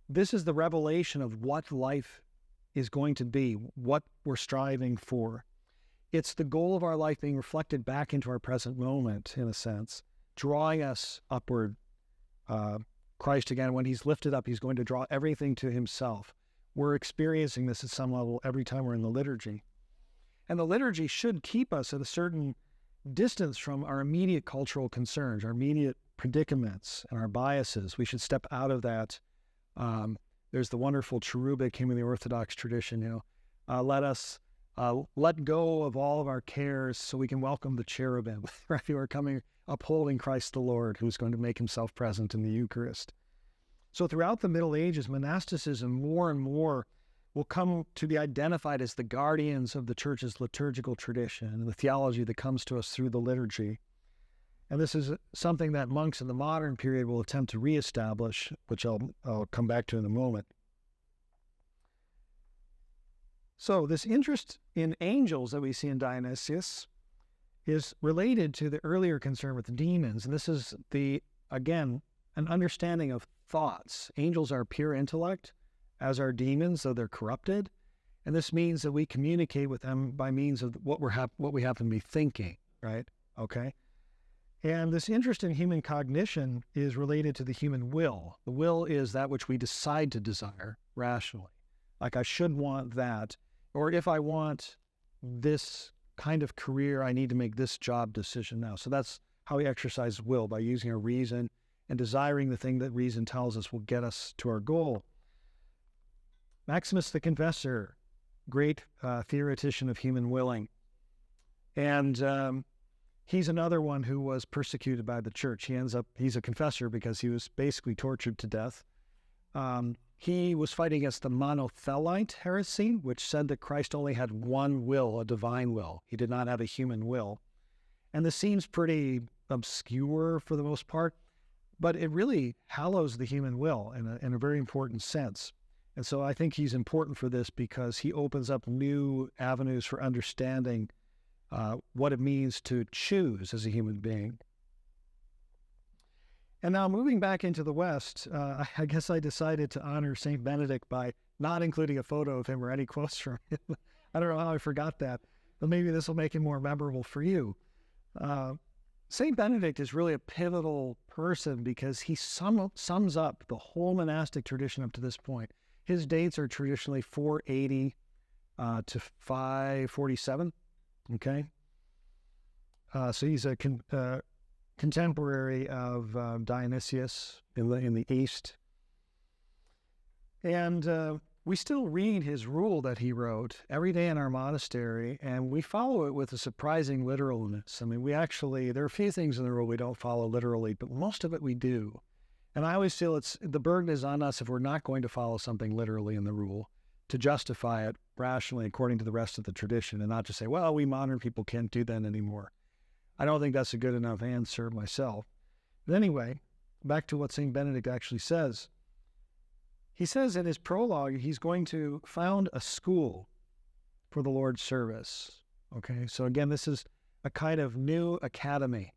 this is the revelation of what life is going to be, what we're striving for. It's the goal of our life being reflected back into our present moment, in a sense, drawing us upward. Christ, again, when he's lifted up, he's going to draw everything to himself. We're experiencing this at some level every time we're in the liturgy. And the liturgy should keep us at a certain distance from our immediate cultural concerns, our immediate predicaments, and our biases. We should step out of that. There's the wonderful cherubic hymn in the Orthodox tradition, let us let go of all of our cares so we can welcome the cherubim, right, who are coming, upholding Christ the Lord, who's going to make himself present in the Eucharist. So throughout the Middle Ages, monasticism more and more will come to be identified as the guardians of the Church's liturgical tradition and the theology that comes to us through the liturgy. And this is something that monks in the modern period will attempt to reestablish, which I'll come back to in a moment. So this interest in angels that we see in Dionysius is related to the earlier concern with demons. And this is, again, an understanding of thoughts. Angels are pure intellect, as are demons, though they're corrupted. And this means that we communicate with them by means of what we happen to be thinking, right? Okay? And this interest in human cognition is related to the human will. The will is that which we decide to desire rationally. Like, I should want that. Or if I want this kind of career, I need to make this job decision now. So that's how we exercise will, by using our reason and desiring the thing that reason tells us will get us to our goal. Maximus the Confessor, great theoretician of human willing. And he's another one who was persecuted by the church. He's a confessor because he was basically tortured to death. He was fighting against the monothelite heresy, which said that Christ only had one will, a divine will. He did not have a human will. And this seems pretty obscure for the most part, but it really hallows the human will in a very important sense. And so I think he's important for this because he opens up new avenues for understanding what it means to choose as a human being. And now moving back into the West, I guess I decided to honor St. Benedict by not including a photo of him or any quotes from him. I don't know how I forgot that, but maybe this will make it more memorable for you. St. Benedict is really a pivotal person because he sums up the whole monastic tradition up to this point. His dates are traditionally 480 to 547, okay? So he's a contemporary of Dionysius in the East. And we still read his rule that he wrote every day in our monastery, and we follow it with a surprising literalness. I mean, there are a few things in the rule we don't follow literally, but most of it we do. And I always feel the burden is on us if we're not going to follow something literally in the rule to justify it rationally according to the rest of the tradition and not just say, well, we modern people can't do that anymore. I don't think that's a good enough answer myself. But anyway, back to what St. Benedict actually says. He says in his prologue, he's going to found a school for the Lord's service. Okay, so again, this is a kind of new academy.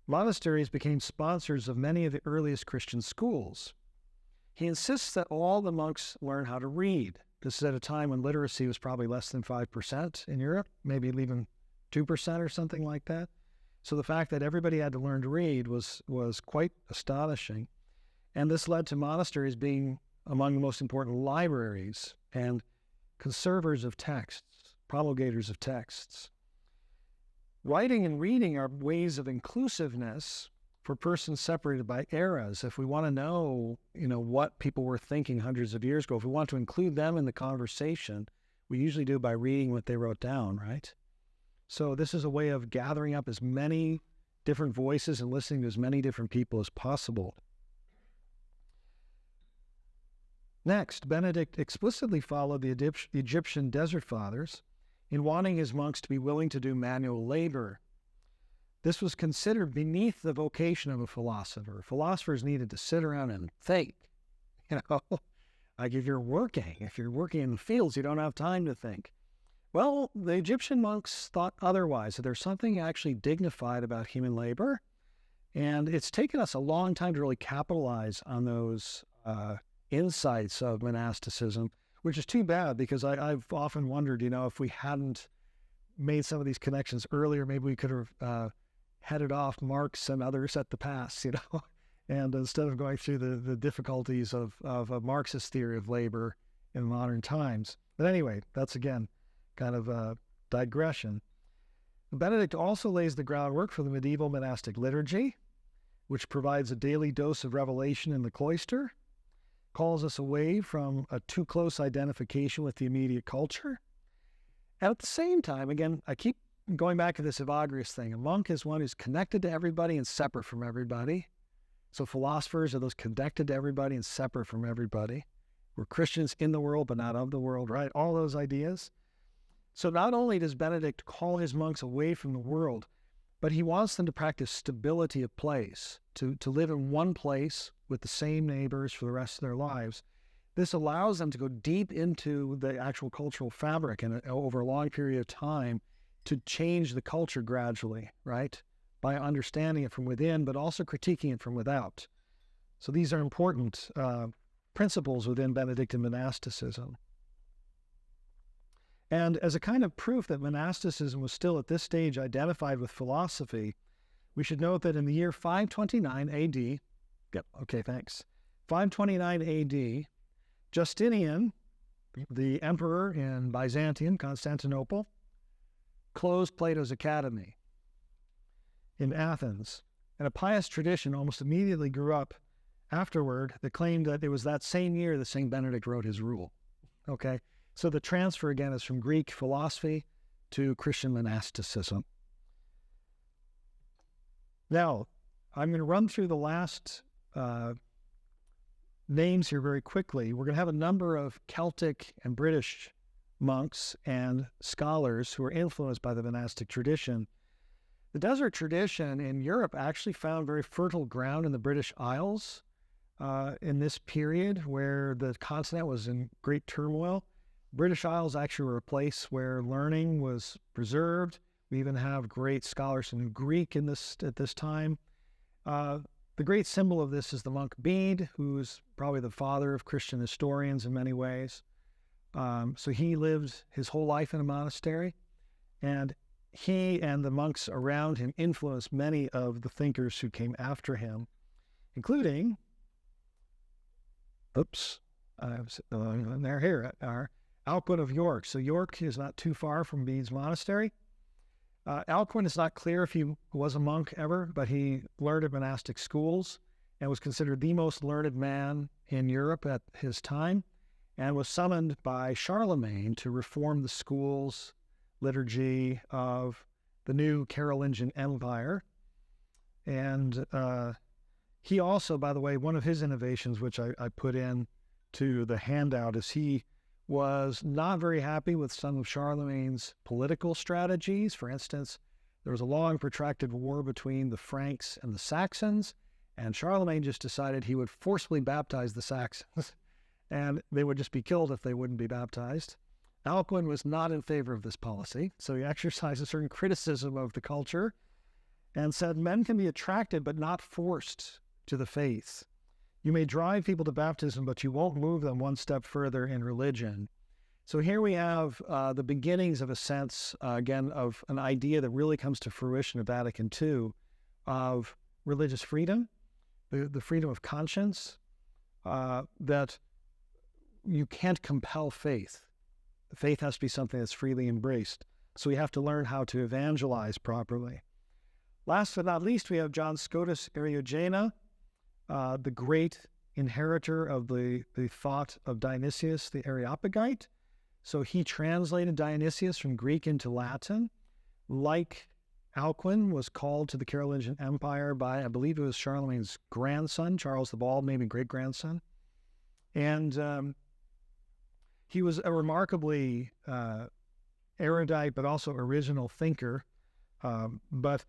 Monasteries became sponsors of many of the earliest Christian schools. He insists that all the monks learn how to read. This is at a time when literacy was probably less than 5% in Europe, maybe even 2% or something like that. So the fact that everybody had to learn to read was quite astonishing. And this led to monasteries being among the most important libraries and conservers of texts, promulgators of texts. Writing and reading are ways of inclusiveness for persons separated by eras. If we want to know, what people were thinking hundreds of years ago, if we want to include them in the conversation, we usually do by reading what they wrote down, right? So this is a way of gathering up as many different voices and listening to as many different people as possible. Next, Benedict explicitly followed the Egyptian desert fathers in wanting his monks to be willing to do manual labor. This was considered beneath the vocation of a philosopher. Philosophers needed to sit around and think. Like if you're working in the fields, you don't have time to think. Well, the Egyptian monks thought otherwise, that there's something actually dignified about human labor. And it's taken us a long time to really capitalize on those insights of monasticism, which is too bad because I've often wondered, if we hadn't made some of these connections earlier, maybe we could have headed off Marx and others at the pass, and instead of going through the difficulties of a Marxist theory of labor in modern times. But anyway, that's again kind of a digression. Benedict also lays the groundwork for the medieval monastic liturgy, which provides a daily dose of revelation in the cloister, calls us away from a too close identification with the immediate culture. And at the same time, again, I keep going back to this Evagrius thing. A monk is one who's connected to everybody and separate from everybody. So philosophers are those connected to everybody and separate from everybody. We're Christians in the world, but not of the world, right? All those ideas. So not only does Benedict call his monks away from the world, but he wants them to practice stability of place, to live in one place with the same neighbors for the rest of their lives. This allows them to go deep into the actual cultural fabric and over a long period of time to change the culture gradually, right? By understanding it from within, but also critiquing it from without. So these are important principles within Benedictine monasticism. And as a kind of proof that monasticism was still at this stage identified with philosophy, we should note that in the year 529 AD, 529 AD, Justinian, the emperor in Byzantium, Constantinople, closed Plato's academy in Athens. And a pious tradition almost immediately grew up afterward that claimed that it was that same year that St. Benedict wrote his rule. Okay? So the transfer, again, is from Greek philosophy to Christian monasticism. Now, I'm going to run through the last names here very quickly. We're going to have a number of Celtic and British monks and scholars who were influenced by the monastic tradition. The desert tradition in Europe actually found very fertile ground in the British Isles in this period where the continent was in great turmoil. British Isles actually were a place where learning was preserved. We even have great scholars in Greek at this time. The great symbol of this is the monk Bede, who's probably the father of Christian historians in many ways. So he lived his whole life in a monastery, and he and the monks around him influenced many of the thinkers who came after him, including, here are Alcuin of York. So York is not too far from Bede's monastery. Alcuin is not clear if he was a monk ever, but he learned at monastic schools and was considered the most learned man in Europe at his time, and was summoned by Charlemagne to reform the schools liturgy of the new Carolingian Empire. And he also, by the way, one of his innovations, which I put in to the handout, is he was not very happy with some of Charlemagne's political strategies. For instance, there was a long protracted war between the Franks and the Saxons, and Charlemagne just decided he would forcibly baptize the Saxons, and they would just be killed if they wouldn't be baptized. Alcuin was not in favor of this policy, so he exercised a certain criticism of the culture and said men can be attracted but not forced to the faith. You may drive people to baptism, but you won't move them one step further in religion. So here we have the beginnings of a sense, again, of an idea that really comes to fruition at Vatican II of religious freedom, the freedom of conscience, that you can't compel faith. Faith has to be something that's freely embraced. So we have to learn how to evangelize properly. Last but not least, we have John Scotus Eriugena, the great inheritor of the thought of Dionysius the Areopagite. So he translated Dionysius from Greek into Latin. Like Alcuin, was called to the Carolingian Empire by, I believe it was Charlemagne's grandson, Charles the Bald, maybe great-grandson. And he was a remarkably erudite but also original thinker. But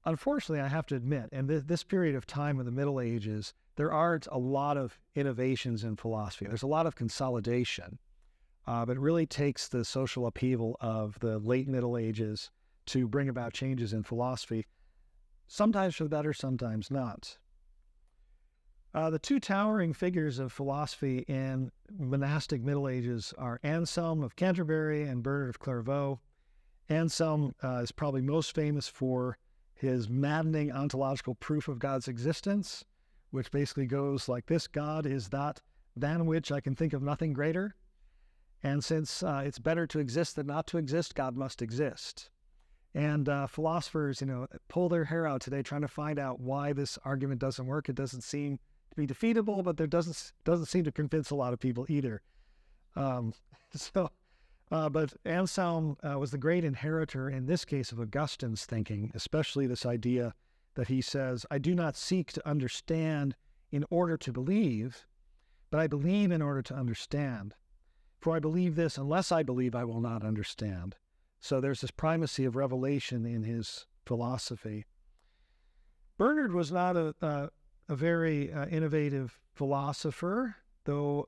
unfortunately, I have to admit, in this period of time in the Middle Ages, there aren't a lot of innovations in philosophy. There's a lot of consolidation. But it really takes the social upheaval of the late Middle Ages to bring about changes in philosophy, sometimes for the better, sometimes not. The two towering figures of philosophy in monastic Middle Ages are Anselm of Canterbury and Bernard of Clairvaux. Anselm is probably most famous for his maddening ontological proof of God's existence, which basically goes like this: God is that than which I can think of nothing greater. And since it's better to exist than not to exist, God must exist. And philosophers, pull their hair out today trying to find out why this argument doesn't work. It doesn't seem to be defeatable, but there doesn't seem to convince a lot of people either. But Anselm was the great inheritor, in this case, of Augustine's thinking, especially this idea that he says, I do not seek to understand in order to believe, but I believe in order to understand. For I believe this, unless I believe, I will not understand. So there's this primacy of revelation in his philosophy. Bernard was not a very innovative philosopher, though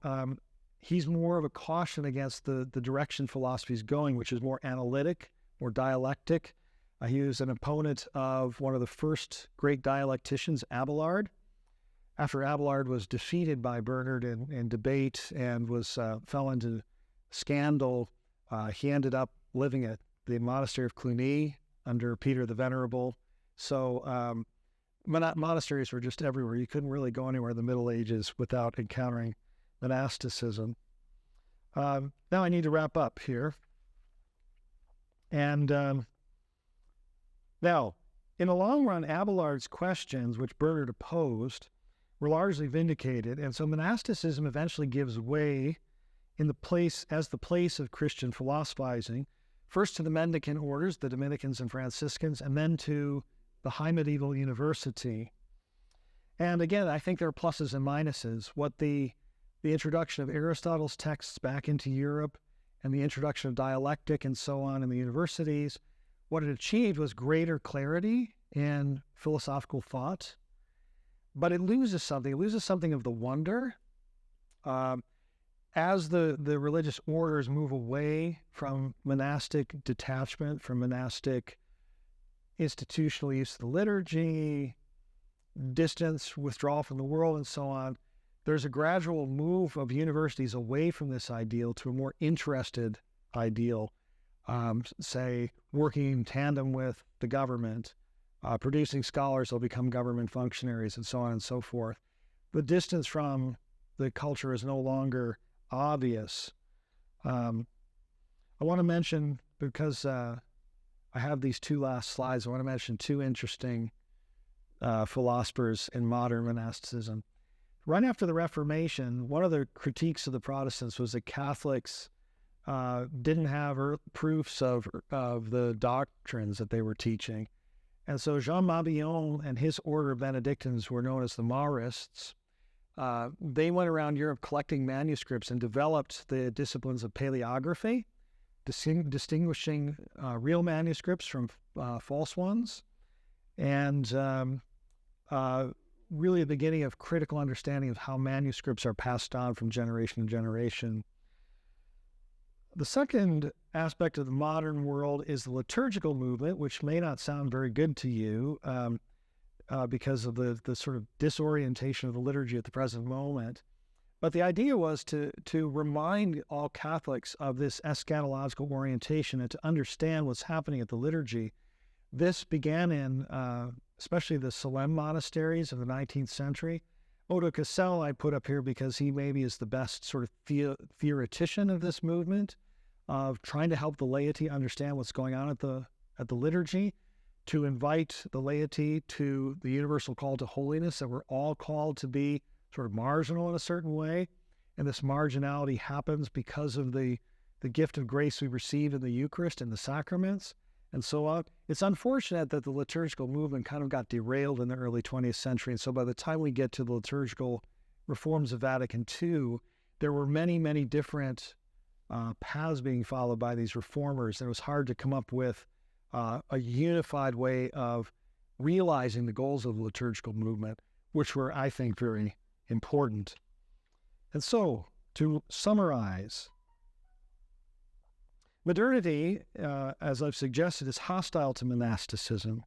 he's more of a caution against the direction philosophy is going, which is more analytic, more dialectic. He was an opponent of one of the first great dialecticians, Abelard. After Abelard was defeated by Bernard in debate and fell into scandal, he ended up living at the monastery of Cluny under Peter the Venerable. So monasteries were just everywhere. You couldn't really go anywhere in the Middle Ages without encountering monasticism. Now I need to wrap up here. And now, in the long run, Abelard's questions, which Bernard opposed, were largely vindicated, and so monasticism eventually gives way as the place of Christian philosophizing, first to the Mendicant orders, the Dominicans and Franciscans, and then to the high medieval university. And again, I think there are pluses and minuses. What the introduction of Aristotle's texts back into Europe and the introduction of dialectic and so on in the universities, what it achieved was greater clarity in philosophical thought, but it loses something. It loses something of the wonder. As the religious orders move away from monastic detachment, from monastic institutional use of the liturgy, distance, withdrawal from the world, and so on, there's a gradual move of universities away from this ideal to a more interested ideal, say, working in tandem with the government, producing scholars who will become government functionaries, and so on and so forth. The distance from the culture is no longer obvious. I want to mention, because I have these two last slides, I want to mention two interesting philosophers in modern monasticism. Right after the Reformation, one of the critiques of the Protestants was that Catholics didn't have proofs of the doctrines that they were teaching. And so Jean Mabillon and his order of Benedictines were known as the Marists. They went around Europe collecting manuscripts and developed the disciplines of paleography, distinguishing real manuscripts from false ones, and really the beginning of critical understanding of how manuscripts are passed on from generation to generation. The second aspect of the modern world is the liturgical movement, which may not sound very good to you because of the sort of disorientation of the liturgy at the present moment. But the idea was to remind all Catholics of this eschatological orientation and to understand what's happening at the liturgy. This began in especially the Salem monasteries of the 19th century. Odo Cassel I put up here because he maybe is the best sort of theoretician of this movement, of trying to help the laity understand what's going on at the liturgy, to invite the laity to the universal call to holiness, that we're all called to be sort of marginal in a certain way. And this marginality happens because of the gift of grace we receive in the Eucharist and the sacraments, and so on. It's unfortunate that the liturgical movement kind of got derailed in the early 20th century. And so by the time we get to the liturgical reforms of Vatican II, there were many, many different paths being followed by these reformers. And it was hard to come up with a unified way of realizing the goals of the liturgical movement, which were, I think, very important. And so, to summarize, modernity, as I've suggested, is hostile to monasticism.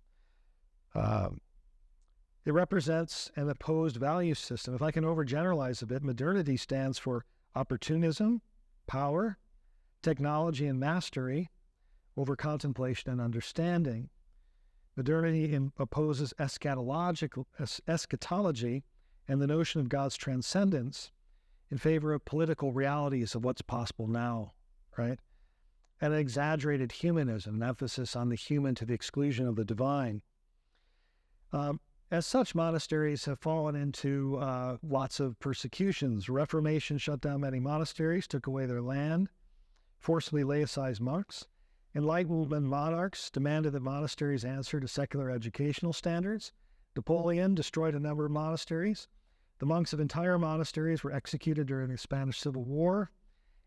It represents an opposed value system. If I can overgeneralize a bit, modernity stands for opportunism, power, technology, and mastery over contemplation and understanding. Modernity opposes eschatology and the notion of God's transcendence in favor of political realities of what's possible now, right? And an exaggerated humanism, an emphasis on the human to the exclusion of the divine. As such, monasteries have fallen into lots of persecutions. Reformation shut down many monasteries, took away their land, forcibly laicized monks. Enlightenment monarchs demanded that monasteries answer to secular educational standards. Napoleon destroyed a number of monasteries. The monks of entire monasteries were executed during the Spanish Civil War.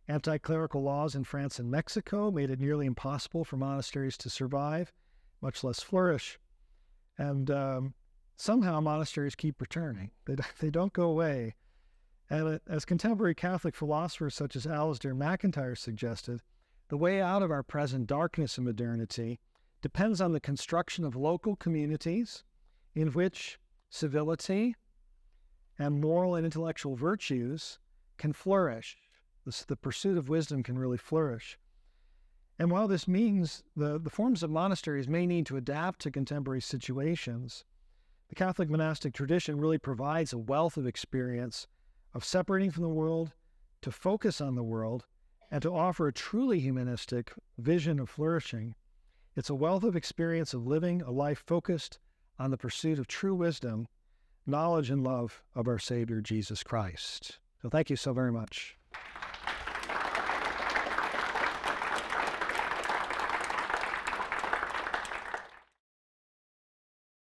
Anti-clerical laws in France and Mexico made it nearly impossible for monasteries to survive, much less flourish. And somehow monasteries keep returning. They don't go away. And as contemporary Catholic philosophers such as Alasdair MacIntyre suggested, the way out of our present darkness and modernity depends on the construction of local communities in which civility and moral and intellectual virtues can flourish. The pursuit of wisdom can really flourish. And while this means the forms of monasteries may need to adapt to contemporary situations, the Catholic monastic tradition really provides a wealth of experience of separating from the world, to focus on the world, and to offer a truly humanistic vision of flourishing. It's a wealth of experience of living a life focused on the pursuit of true wisdom, knowledge and love of our Savior, Jesus Christ. So thank you so very much.